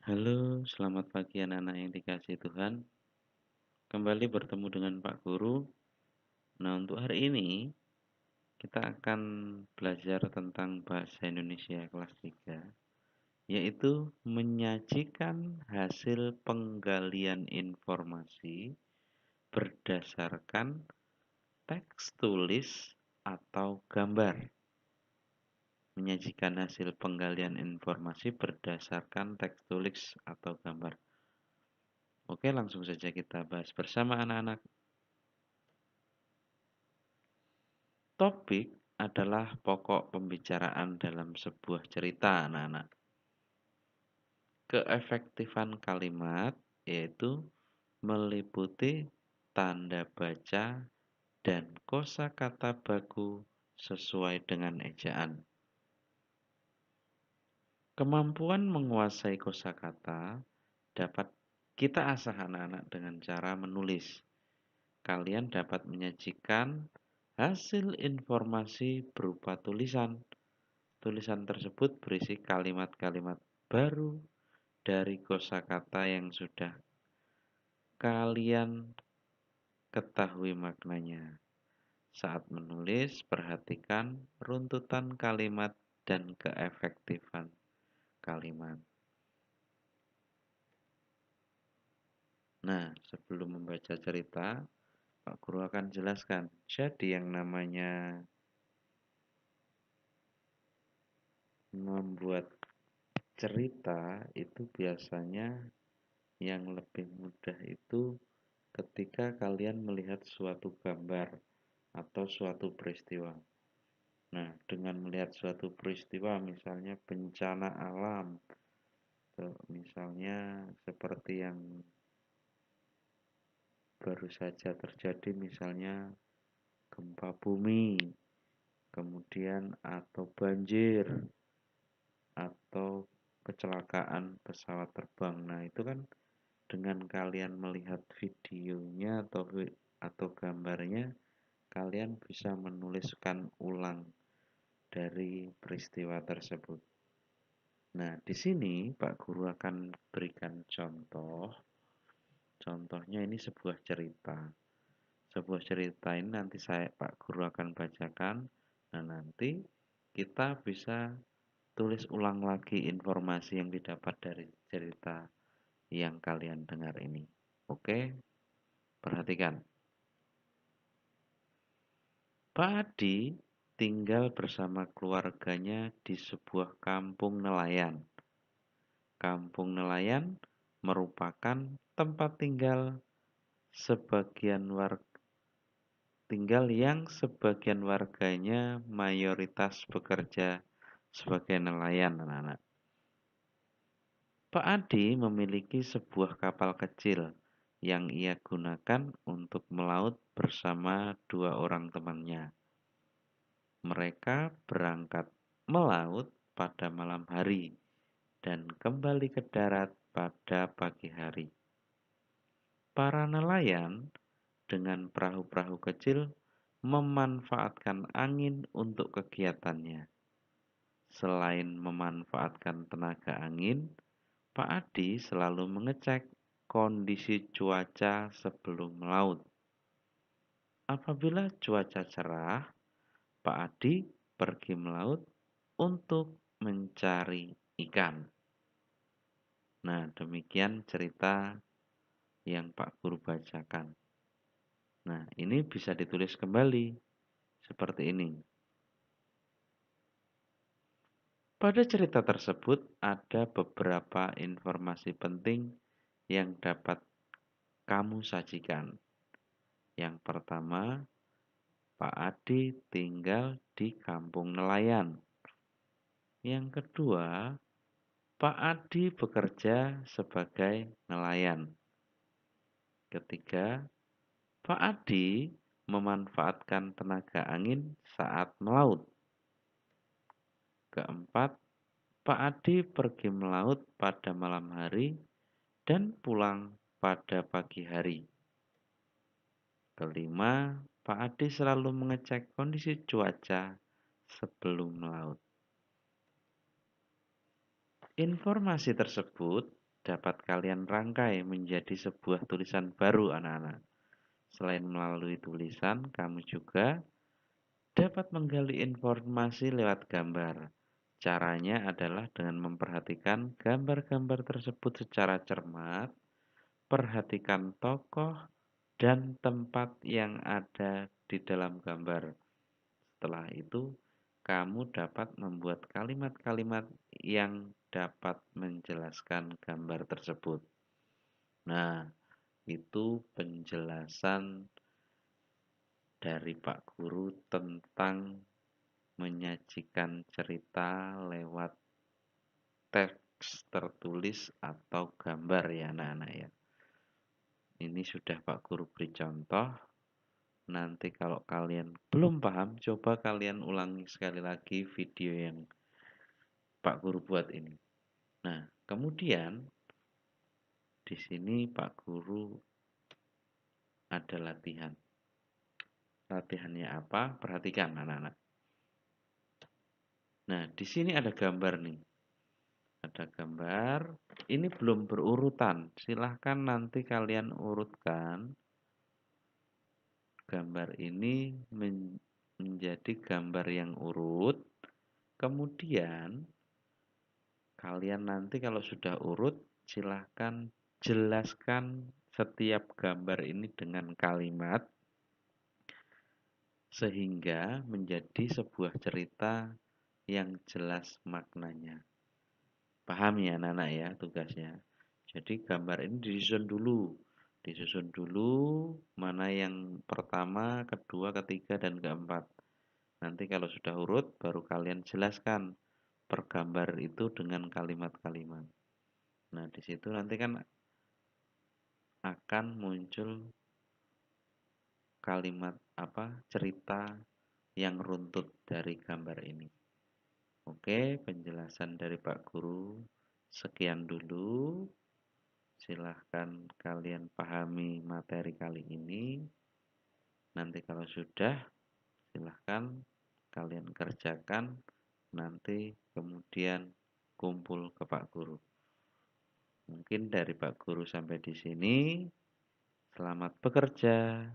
Halo, selamat pagi anak-anak yang dikasihi Tuhan. Kembali bertemu dengan Pak Guru. Nah, untuk hari ini kita akan belajar tentang bahasa Indonesia kelas 3, yaitu menyajikan hasil penggalian informasi berdasarkan teks tulis atau gambar. Menyajikan hasil penggalian informasi berdasarkan teks tulis atau gambar. Oke, langsung saja kita bahas bersama anak-anak. Topik adalah pokok pembicaraan dalam sebuah cerita, anak-anak. Keefektifan kalimat yaitu meliputi tanda baca dan kosakata baku sesuai dengan ejaan. Kemampuan menguasai kosakata dapat kita asah anak-anak dengan cara menulis. Kalian dapat menyajikan hasil informasi berupa tulisan. Tulisan tersebut berisi kalimat-kalimat baru dari kosakata yang sudah kalian ketahui maknanya. Saat menulis, perhatikan runtutan kalimat dan keefektifan kalimat. Nah, sebelum membaca cerita, Pak Guru akan jelaskan. Jadi yang namanya membuat cerita itu biasanya yang lebih mudah itu ketika kalian melihat suatu gambar atau suatu peristiwa. Nah, dengan melihat suatu peristiwa, misalnya bencana alam, misalnya seperti yang baru saja terjadi, misalnya gempa bumi, kemudian atau banjir, atau kecelakaan pesawat terbang. Nah, itu kan dengan kalian melihat videonya atau gambarnya, kalian bisa menuliskan ulang dari peristiwa tersebut. Nah, di sini Pak Guru akan berikan contoh. Contohnya ini sebuah cerita. Sebuah cerita ini nanti Pak Guru akan bacakan. Nah, nanti kita bisa tulis ulang lagi informasi yang didapat dari cerita yang kalian dengar ini. Oke, perhatikan. Pak Adi tinggal bersama keluarganya di sebuah kampung nelayan. Kampung nelayan merupakan tempat tinggal yang sebagian warganya mayoritas bekerja sebagai nelayan, anak-anak. Pak Adi memiliki sebuah kapal kecil yang ia gunakan untuk melaut bersama dua orang temannya. Mereka berangkat melaut pada malam hari dan kembali ke darat pada pagi hari. Para nelayan dengan perahu-perahu kecil memanfaatkan angin untuk kegiatannya. Selain memanfaatkan tenaga angin, Pak Adi selalu mengecek kondisi cuaca sebelum melaut. Apabila cuaca cerah, Pak Adi pergi melaut untuk mencari ikan. Nah, demikian cerita yang Pak Guru bacakan. Nah, ini bisa ditulis kembali seperti ini. Pada cerita tersebut ada beberapa informasi penting yang dapat kamu sajikan. Yang pertama, Pak Adi tinggal di kampung nelayan. Yang kedua, Pak Adi bekerja sebagai nelayan. Ketiga, Pak Adi memanfaatkan tenaga angin saat melaut. Keempat, Pak Adi pergi melaut pada malam hari dan pulang pada pagi hari. Kelima, Pak Adi selalu mengecek kondisi cuaca sebelum melaut. Informasi tersebut dapat kalian rangkai menjadi sebuah tulisan baru anak-anak. Selain melalui tulisan, kamu juga dapat menggali informasi lewat gambar. Caranya adalah dengan memperhatikan gambar-gambar tersebut secara cermat, perhatikan tokoh dan tempat yang ada di dalam gambar. Setelah itu, kamu dapat membuat kalimat-kalimat yang dapat menjelaskan gambar tersebut. Nah, itu penjelasan dari Pak Guru tentang menyajikan cerita lewat teks tertulis atau gambar ya anak-anak ya. Ini sudah Pak Guru beri contoh. Nanti kalau kalian belum paham, coba kalian ulangi sekali lagi video yang Pak Guru buat ini. Nah, kemudian di sini Pak Guru ada latihan. Latihannya apa? Perhatikan anak-anak. Nah, di sini ada gambar nih. Ada gambar. Ini belum berurutan. Silahkan nanti kalian urutkan. Gambar ini menjadi gambar yang urut. Kemudian kalian nanti kalau sudah urut, silahkan jelaskan setiap gambar ini dengan kalimat sehingga menjadi sebuah cerita yang jelas maknanya. Paham ya anak-anak ya tugasnya. Jadi gambar ini disusun dulu. Disusun dulu mana yang pertama, kedua, ketiga, dan keempat. Nanti kalau sudah urut baru kalian jelaskan per gambar itu dengan kalimat-kalimat. Nah, di situ nanti kan akan muncul kalimat cerita yang runtut dari gambar ini. Oke, penjelasan dari Pak Guru sekian dulu. Silahkan kalian pahami materi kali ini. Nanti kalau sudah, silahkan kalian kerjakan. Nanti kemudian kumpul ke Pak Guru. Mungkin dari Pak Guru sampai di sini. Selamat bekerja.